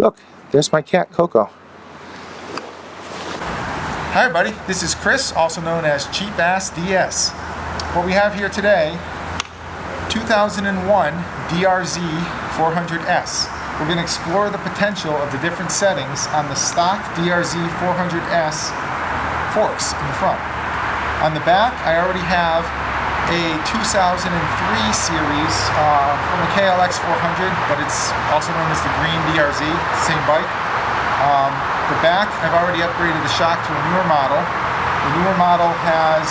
Look, there's my cat, Coco. Hi everybody, this is Chris, also known as Cheap Ass DS. What we have here today, 2001 DRZ400S. We're going to explore the potential of the different settings on the stock DRZ400S forks in the front. On the back, I already have a 2003 series from the KLX400, but it's also known as the green DRZ, same bike. The back, I've already upgraded the shock to a newer model. The newer model has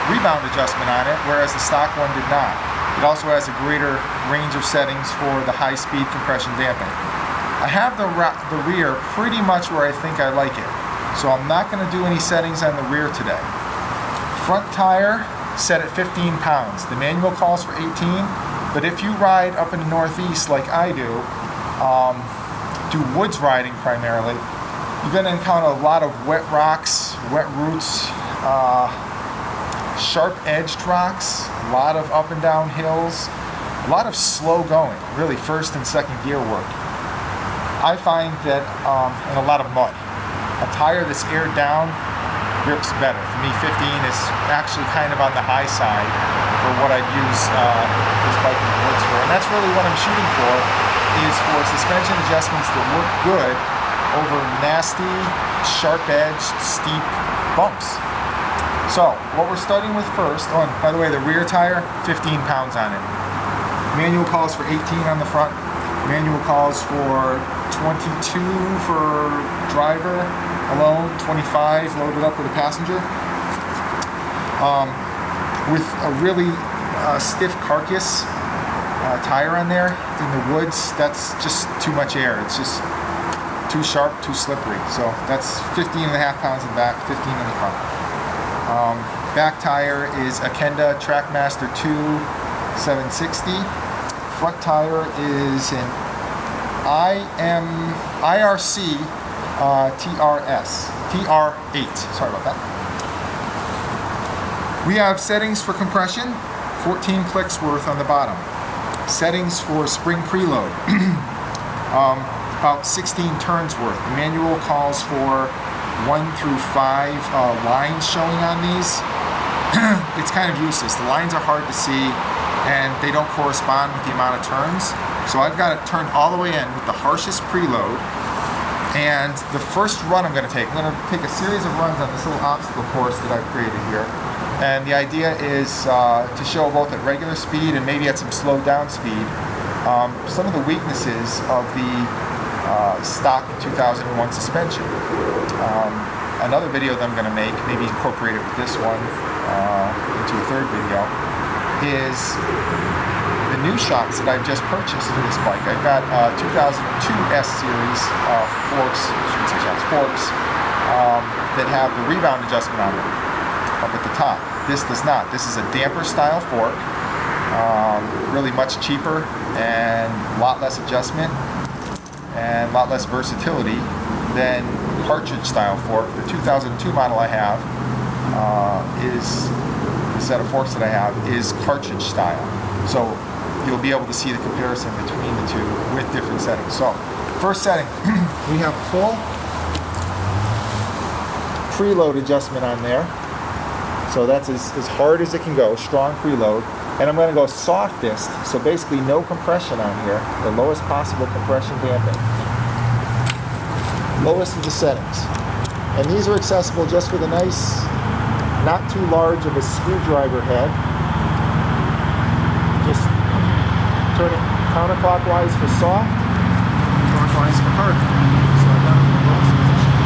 rebound adjustment on it, whereas the stock one did not. It also has a greater range of settings for the high-speed compression damping. I have the rear pretty much where I think I like it, so I'm not going to do any settings on the rear today. Front tire set at 15 pounds. The manual calls for 18, but if you ride up in the Northeast like I do woods riding primarily, you're going to encounter a lot of wet rocks, wet roots, sharp-edged rocks, a lot of up and down hills, a lot of slow going, really first and second gear work. I find that, and a lot of mud. A tire that's aired down grips better. For me, 15 is actually kind of on the high side for what I'd use this bike in the woods for. And that's really what I'm shooting for, is for suspension adjustments that work good over nasty, sharp-edged, steep bumps. So, what we're starting with first, oh, and by the way, the rear tire, 15 pounds on it. Manual calls for 18 on the front. Manual calls for 22 for driver alone, 25 loaded up with a passenger. With a really stiff carcass tire on there in the woods, that's just too much air. It's just too sharp, too slippery. So that's 15 and a half pounds in the back, 15 in the front. Back tire is a Kenda Trackmaster 2 760. Front tire is an IRC TR8. Sorry about that. We have settings for compression, 14 clicks worth on the bottom. Settings for spring preload, about 16 turns worth. The manual calls for 1 through 5 lines showing on these. It's kind of useless. The lines are hard to see and they don't correspond with the amount of turns. So I've got it turned all the way in with the harshest preload. And the first run I'm going to take a series of runs on this little obstacle course that I've created here. And the idea is to show both at regular speed and maybe at some slowed down speed some of the weaknesses of the stock 2001 suspension. Another video that I'm going to make, maybe incorporate it with this one into a third video, is the new shocks that I've just purchased for this bike. I've got 2002 S series forks, forks that have the rebound adjustment on them up at the top. This does not. This is a damper style fork, really much cheaper and a lot less adjustment and a lot less versatility than cartridge style fork. The 2002 model I have is the set of forks that I have is cartridge style. So you'll be able to see the comparison between the two with different settings. So first setting, we have full preload adjustment on there. So that's as hard as it can go, strong preload. And I'm going to go softest, so basically no compression on here, the lowest possible compression damping. Lowest of the settings. And these are accessible just with a nice, not too large of a screwdriver head. Just turn it counterclockwise for soft, clockwise for hard. So I've got it in the lowest position.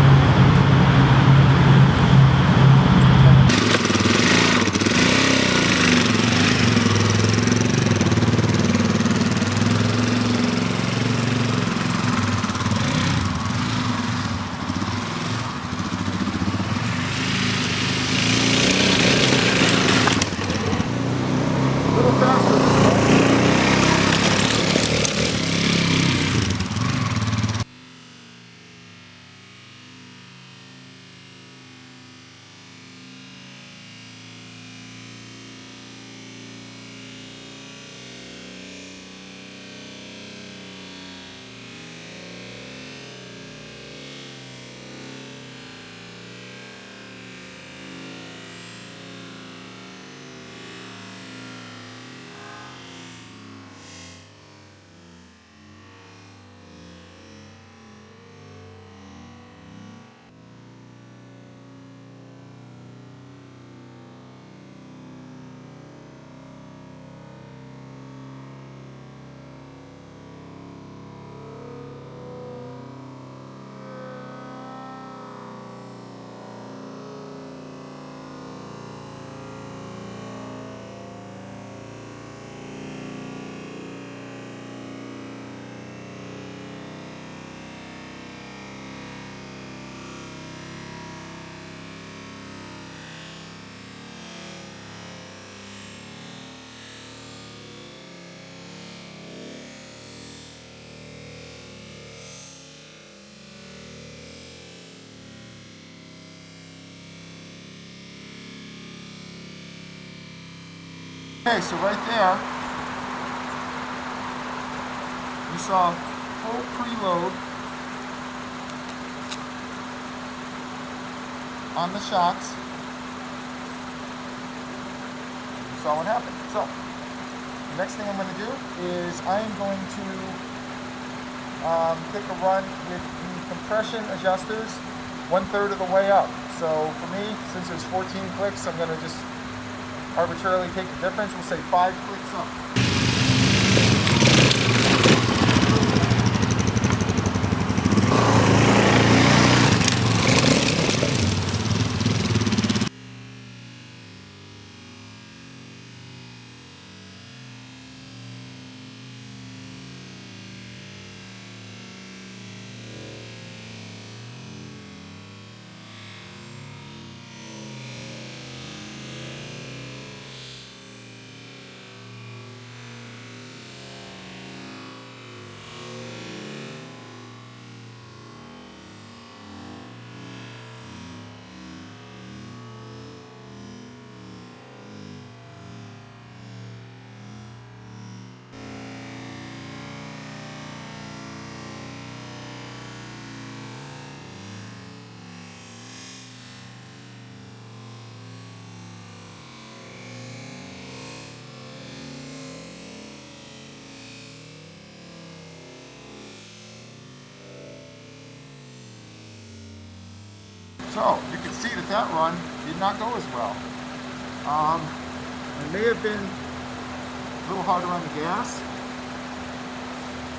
Okay, so right there, you saw full preload on the shocks. You saw what happened. So, the next thing I'm going to do is I am going to take a run with the compression adjusters 1/3 of the way up. So for me, since there's 14 clicks, I'm going to just arbitrarily take the difference. We'll say 5 clicks up. So you can see that run did not go as well. It may have been a little harder on the gas,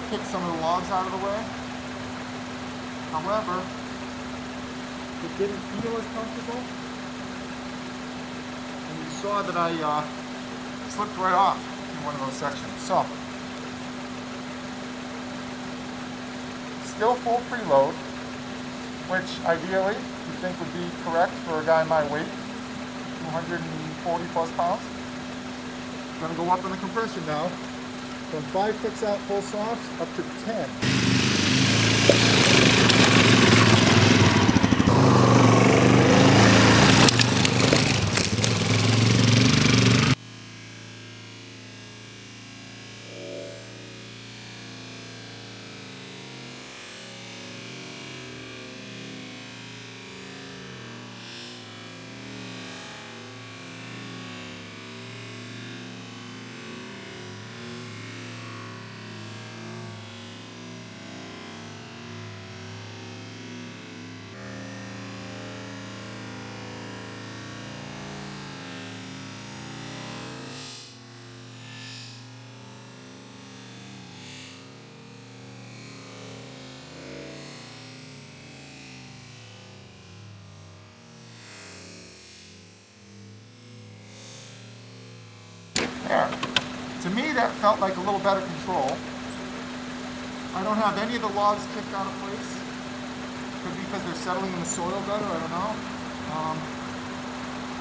kick some of the logs out of the way. However, it didn't feel as comfortable. And you saw that I slipped right off in one of those sections. So, still full preload, which ideally you think would be correct for a guy my weight, 240 plus pounds. I'm going to go up in the compression now, from 5 clicks out full softs up to 10. There. To me, that felt like a little better control. I don't have any of the logs kicked out of place. Could be because they're settling in the soil better, I don't know.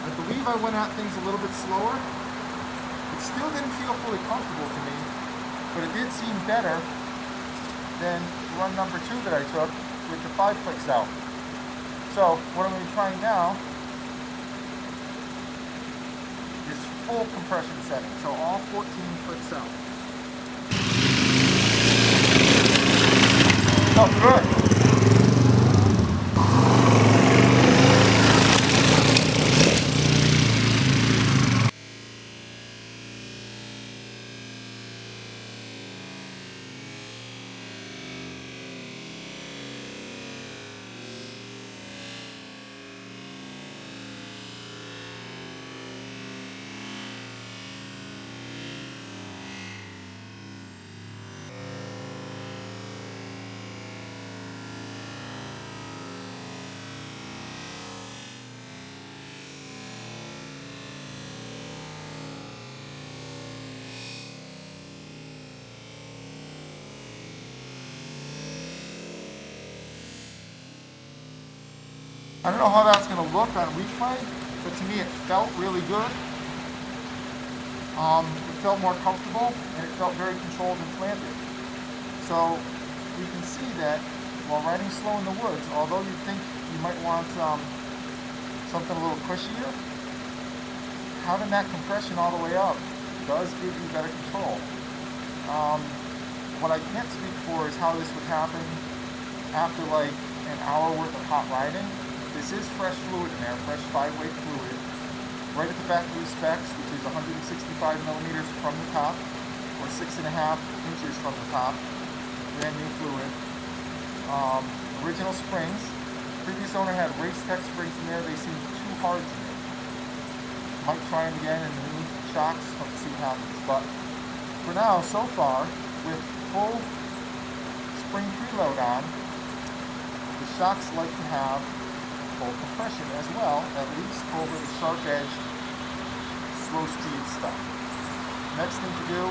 I believe I went at things a little bit slower. It still didn't feel fully comfortable to me, but it did seem better than run number 2 that I took with the 5 clicks out. So what I'm going to be trying now is full compression setting, so all 14 clicks out. Oh, good. I don't know how that's going to look on replay, but to me it felt really good. It felt more comfortable, and it felt very controlled and planted. So you can see that while riding slow in the woods, although you think you might want something a little cushier, having that compression all the way up does give you better control. What I can't speak for is how this would happen after like an hour worth of hot riding. This is fresh fluid in there, fresh 5-way fluid. Right at the factory specs, which is 165 millimeters from the top, or 6.5 inches from the top. Brand new fluid. Original springs. Previous owner had race tech springs in there. They seemed too hard to me. Might try them again in the new shocks. Let's see what happens. But for now, so far, with full spring preload on, the shocks like to have full compression as well, at least over the sharp edge, slow speed stuff. Next thing to do,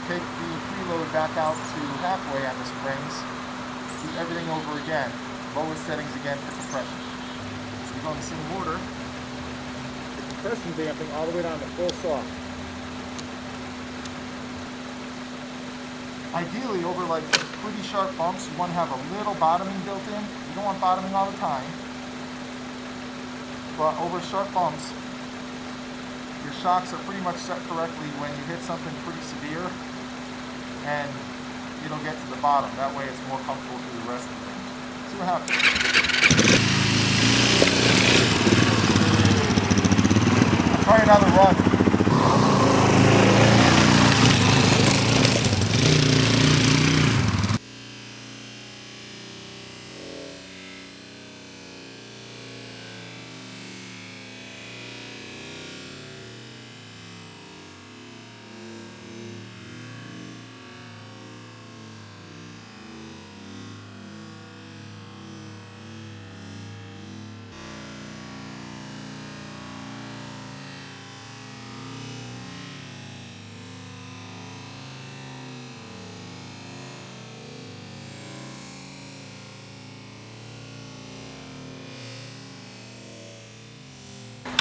take the preload back out to halfway on the springs, do everything over again, lowest settings again for compression. So we go in the same order, the compression damping all the way down to full soft. Ideally, over like pretty sharp bumps, you want to have a little bottoming built in. You don't want bottoming all the time. But over sharp bumps, your shocks are pretty much set correctly when you hit something pretty severe, and it'll get to the bottom. That way it's more comfortable through the rest of the thing. See what happens. I'll try another run.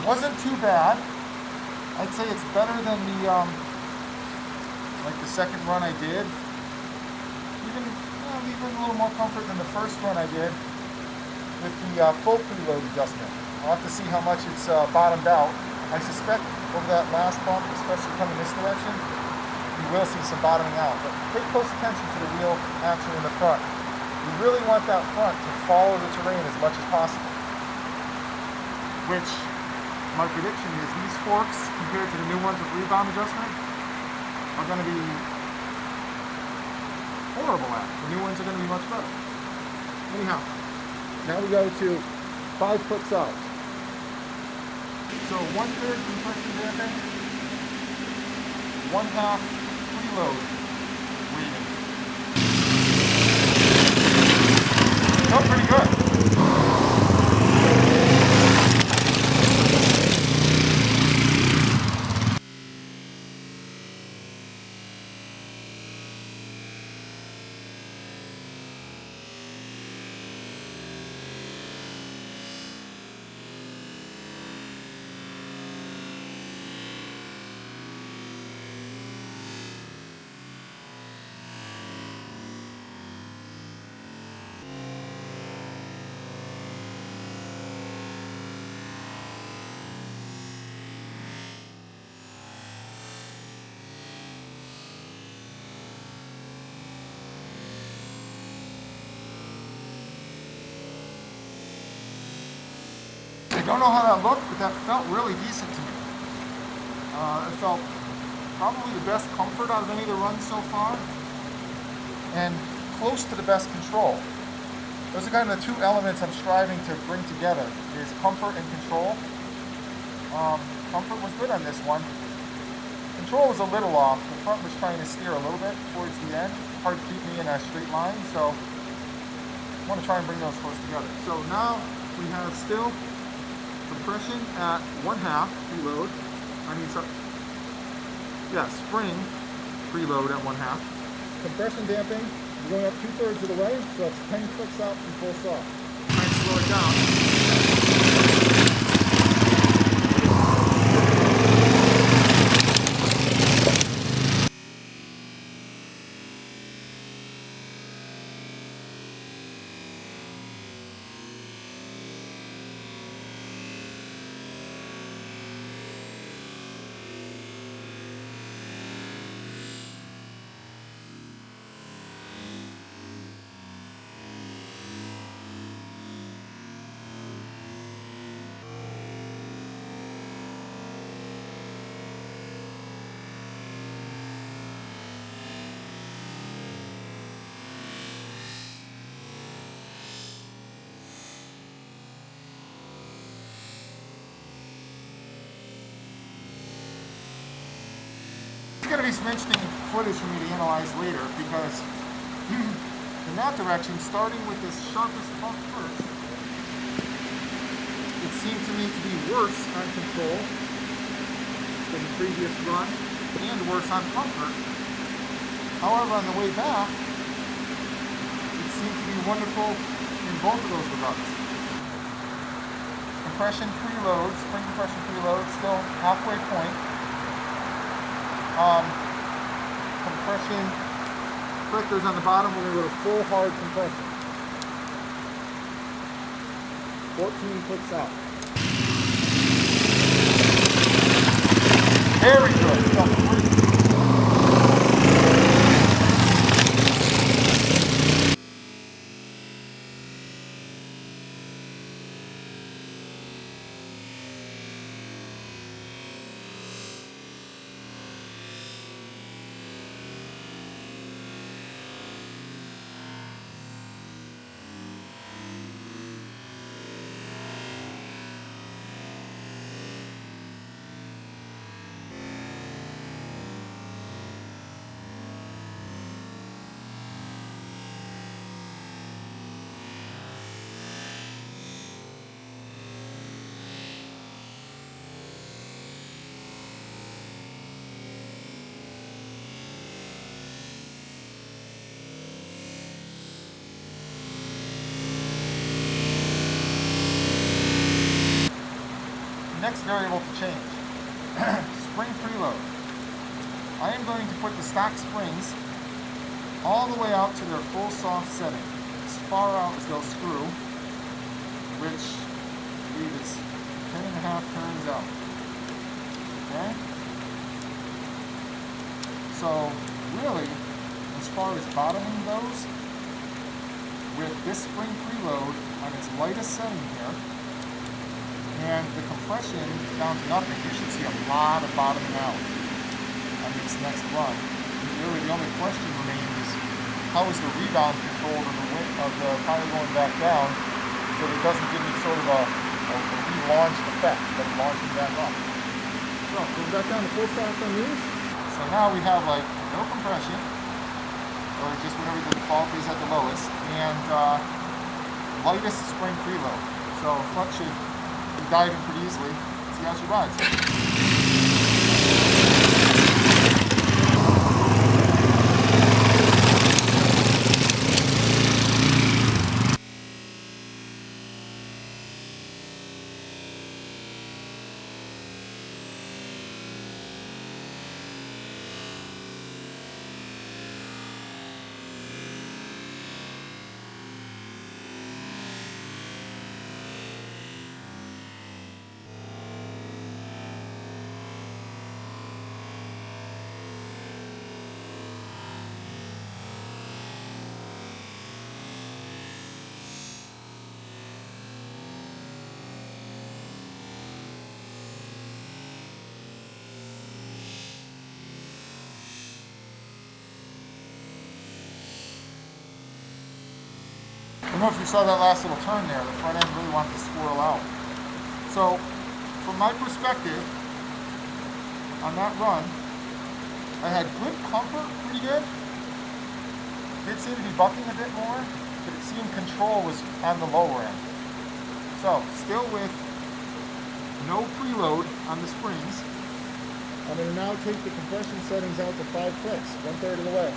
Wasn't too bad. I'd say it's better than the like the second run I did. Even a little more comfort than the first run I did with the full preload adjustment. I'll have to see how much it's bottomed out. I suspect over that last bump, especially coming this direction, you will see some bottoming out. But pay close attention to the wheel action in the front. You really want that front to follow the terrain as much as possible. Which, my prediction is these forks, compared to the new ones with rebound adjustment, are going to be horrible at. The new ones are going to be much better. Anyhow, now we go to 5 clicks out. So 1/3 compression damping, 1/2 preload reading. Felt pretty good. I don't know how that looked, but that felt really decent to me. It felt probably the best comfort out of any of the runs so far, and close to the best control. Those are kind of the two elements I'm striving to bring together, is comfort and control. Comfort was good on this one. Control was a little off. The front was trying to steer a little bit towards the end. Hard to keep me in a straight line, so I want to try and bring those close together. So now we have still compression at 1/2 preload. Spring preload at 1/2. Compression damping, we're going up 2/3 of the way, so that's 10 clicks out from full soft. Try and slow it down. to be some interesting footage for me to analyze later, because in that direction, starting with this sharpest pump first, it seemed to me to be worse on control than the previous run, and worse on comfort. However, on the way back, it seemed to be wonderful in both of those regards. Compression preload, spring compression preload, still halfway point. Compression breakers on the bottom, we're going to go to full hard compression. 14 clicks out. Very good. Next variable to change, spring preload. I am going to put the stock springs all the way out to their full soft setting, as far out as they'll screw, which I believe is 10.5 turns out. Okay? So really, as far as bottoming goes, with this spring preload on its lightest setting here, and the compression down to nothing, you should see a lot of bottoming out on this next run. And really, the only question remains is how is the rebound controlled of the tire going back down so that it doesn't give me sort of a relaunched effect of launching back up. So, going back down to full stop on these. So now we have like no compression, or just whatever the default is at the lowest, and lightest spring preload. So front should dive in pretty easily. See how she rides. I don't know if you saw that last little turn there. The front end really wanted to swirl out. So, from my perspective, on that run, I had good comfort, pretty good. Did seem to be bucking a bit more, but it seemed control was on the lower end. So, still with no preload on the springs. I'm going to now take the compression settings out to 5 clicks, 1/3 of the way.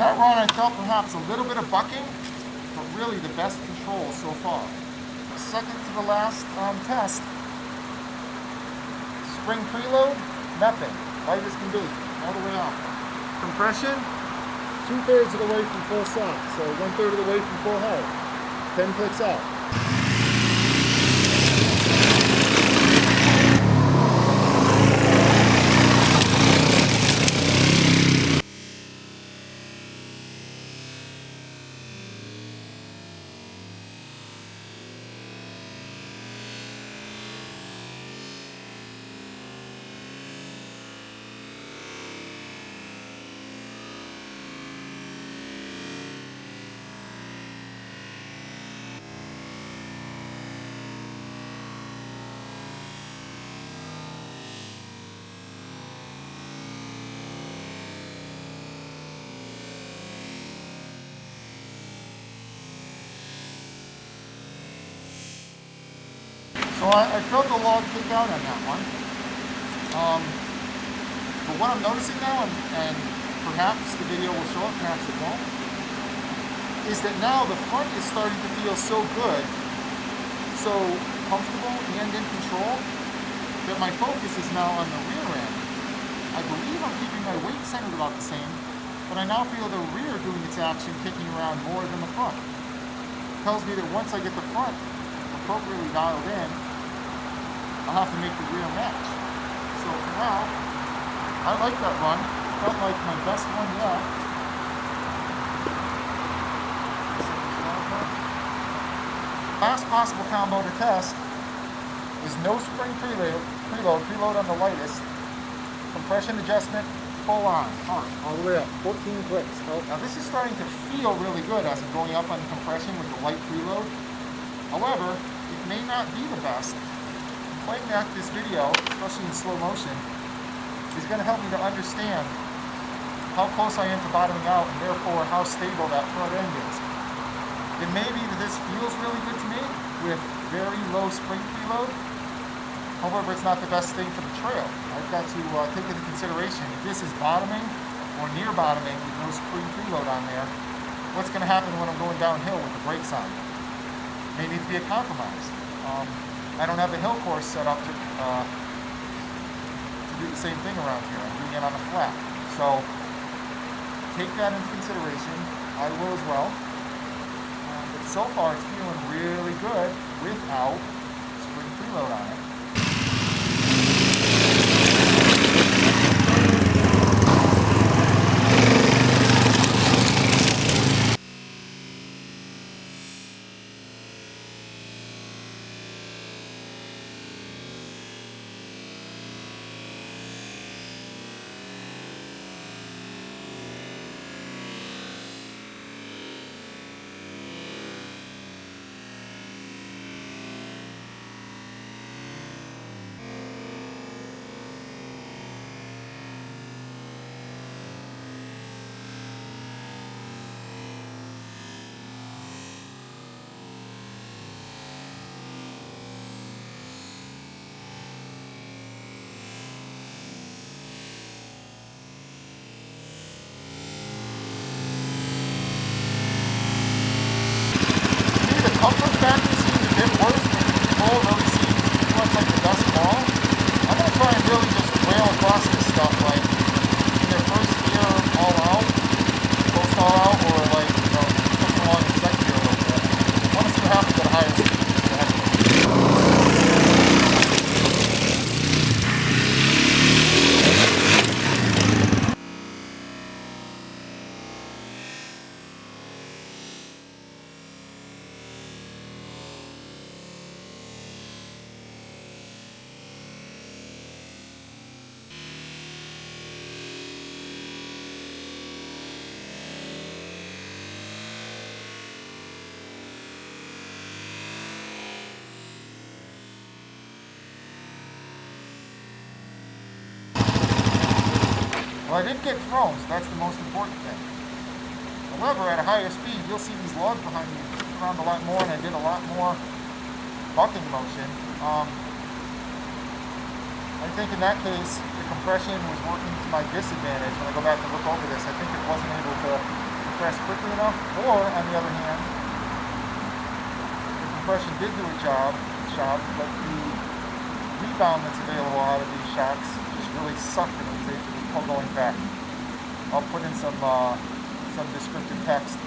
That run I felt perhaps a little bit of bucking, but really the best control so far. second to the last test. Spring preload, nothing. Light as can be, all the way out. Compression, 2/3 of the way from full slot, so 1/3 of the way from full head. 10 clicks out. So I felt the log kick out on that one. But what I'm noticing now, and perhaps the video will show it, perhaps it won't, is that now the front is starting to feel so good, so comfortable and in control, that my focus is now on the rear end. I believe I'm keeping my weight centered about the same, but I now feel the rear doing its action, kicking around more than the front. It tells me that once I get the front appropriately dialed in, I'll have to make the rear match. So for now, I like that run. It felt like my best one yet. Last possible combo to test is no spring preload on the lightest, compression adjustment full on, hard, all the way up, 14 clicks. Now this is starting to feel really good as I'm going up on the compression with the light preload. However, it may not be the best. Playing back this video, especially in slow motion, is going to help me to understand how close I am to bottoming out and therefore how stable that front end is. It may be that this feels really good to me with very low spring preload. However, it's not the best thing for the trail. I've got to take into consideration if this is bottoming or near bottoming with no spring preload on there, what's going to happen when I'm going downhill with the brakes on? May need to be a compromise. I don't have the hill course set up to do the same thing around here. I'm doing it on a flat. So take that into consideration. I will as well. But so far it's feeling really good without spring preload on it. Comfort factor seems a bit worse, but the control really seems too much like the best ball. I'm going to try and really just rail across this stuff, like either first gear all out, post all out, or like, you know, push along in second gear a little bit. I want to see what happens at a higher speed. Well, I didn't get thrown, so that's the most important thing. However, at a higher speed, you'll see these logs behind me shift around a lot more, and I did a lot more bucking motion. I think in that case, the compression was working to my disadvantage. When I go back and look over this, I think it wasn't able to compress quickly enough, or on the other hand, the compression did do a job, but the rebound that's available out of these shocks just really sucked it. It was pull going back. I'll put in some descriptive text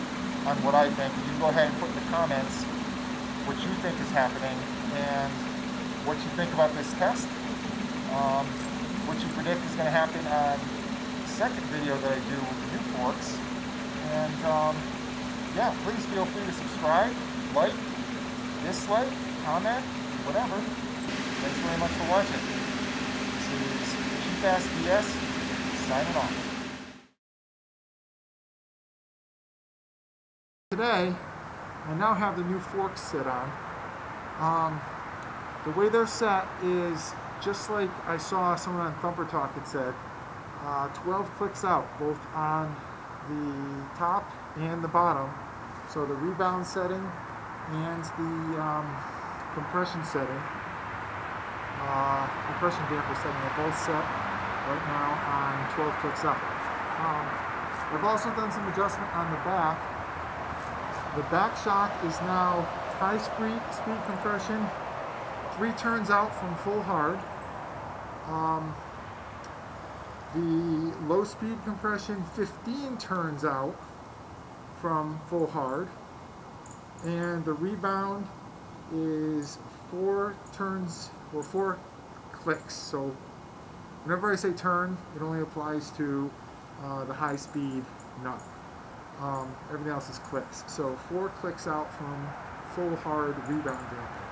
on what I think. You can go ahead and put in the comments what you think is happening and what you think about this test. What you predict is going to happen on the second video that I do with the new forks. And yeah, please feel free to subscribe, like, dislike, comment, whatever. Thanks very much for watching. This is Cheap Ass DS signing off. Today, I now have the new forks set on. The way they're set is just like I saw someone on Thumper Talk had said, 12 clicks out, both on the top and the bottom. So the rebound setting and the compression setting, compression damper setting, are both set right now on 12 clicks out. I've also done some adjustment on the back. The back shock is now high speed compression, 3 turns out from full hard. The low speed compression, 15 turns out from full hard. And the rebound is 4 turns, or 4 clicks. So whenever I say turn, it only applies to the high speed nut. Everything else is clicks. So 4 clicks out from full hard rebound damper.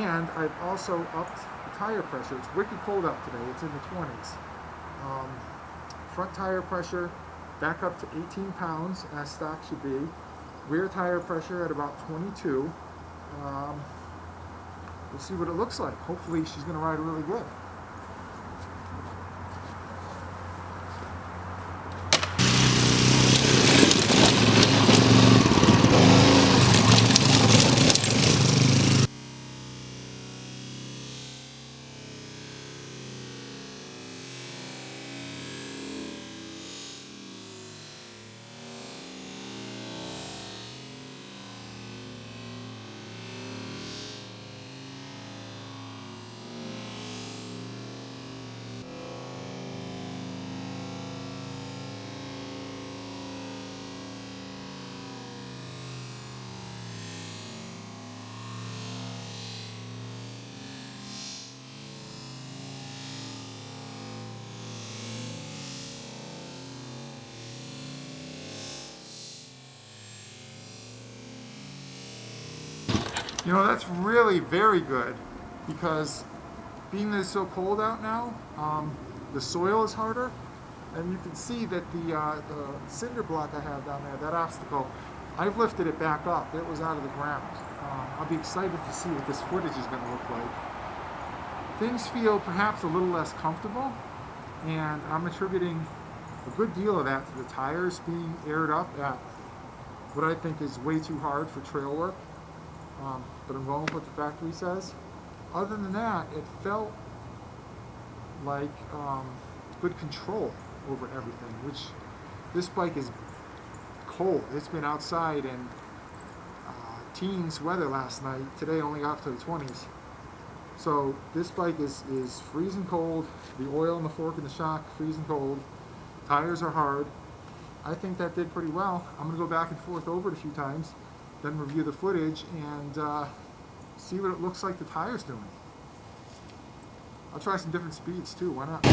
And I've also upped the tire pressure. It's wicked cold out today. It's in the 20s. Front tire pressure back up to 18 pounds, as stock should be. Rear tire pressure at about 22. We'll see what it looks like. Hopefully she's going to ride really good. You know, that's really very good, because being that it's so cold out now, the soil is harder, and you can see that the cinder block I have down there, that obstacle, I've lifted it back up. It was out of the ground. I'll be excited to see what this footage is going to look like. Things feel perhaps a little less comfortable, and I'm attributing a good deal of that to the tires being aired up at what I think is way too hard for trail work. But I'm going with what the factory says. Other than that, it felt like good control over everything, which this bike is cold. It's been outside in teens weather last night. Today only got up to the 20s. So this bike is freezing cold. The oil in the fork and the shock, freezing cold. Tires are hard. I think that did pretty well. I'm going to go back and forth over it a few times, then review the footage and see what it looks like the tire's doing. I'll try some different speeds too, why not?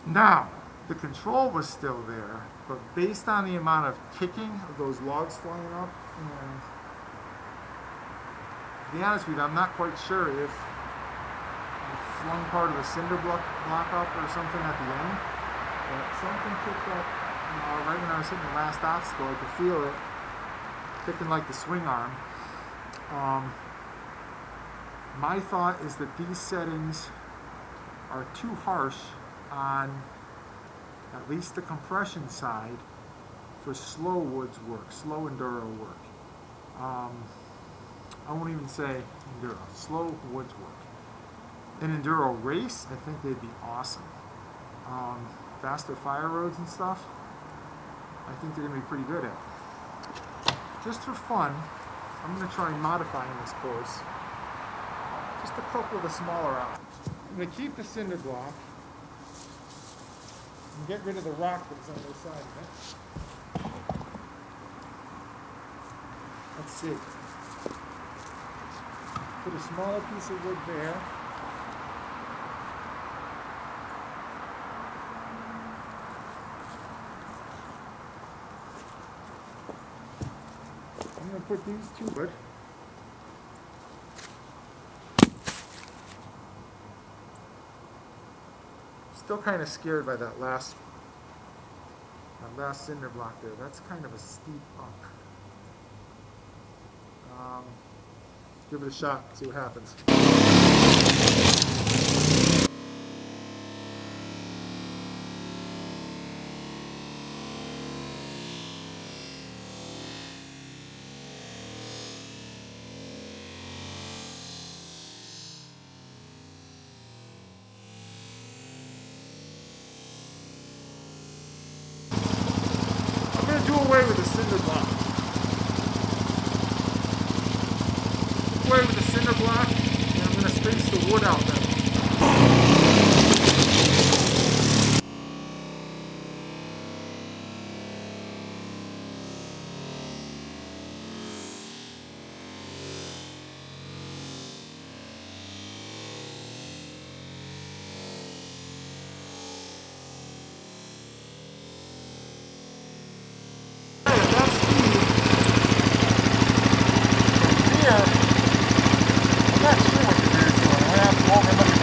Now, The control was still there, but based on the amount of kicking of those logs flying up, and to be honest with you, I'm not quite sure if I flung part of the cinder block up or something at the end, but something kicked up right when I was hitting the last obstacle. I could feel it kicking like the swing arm. My thought is that these settings are too harsh on at least the compression side for slow woods work, slow enduro work. I won't even say enduro, slow woods work. In enduro race, I think they'd be awesome. Faster fire roads and stuff, I think they're going to be pretty good at. Just for fun, I'm going to try modifying this course. Just a couple of the smaller out. I'm going to keep the cinder block and get rid of the rock that's on the side of it. Let's see. Put a smaller piece of wood there. I'm going to put these two wood. Still kind of scared by that last cinder block there. That's kind of a steep up. Give it a shot, see what happens. Do away with the cinder block. Do away with the cinder block, and I'm going to space the wood out there. I'm not sure what to do, so I'm going to have to overlook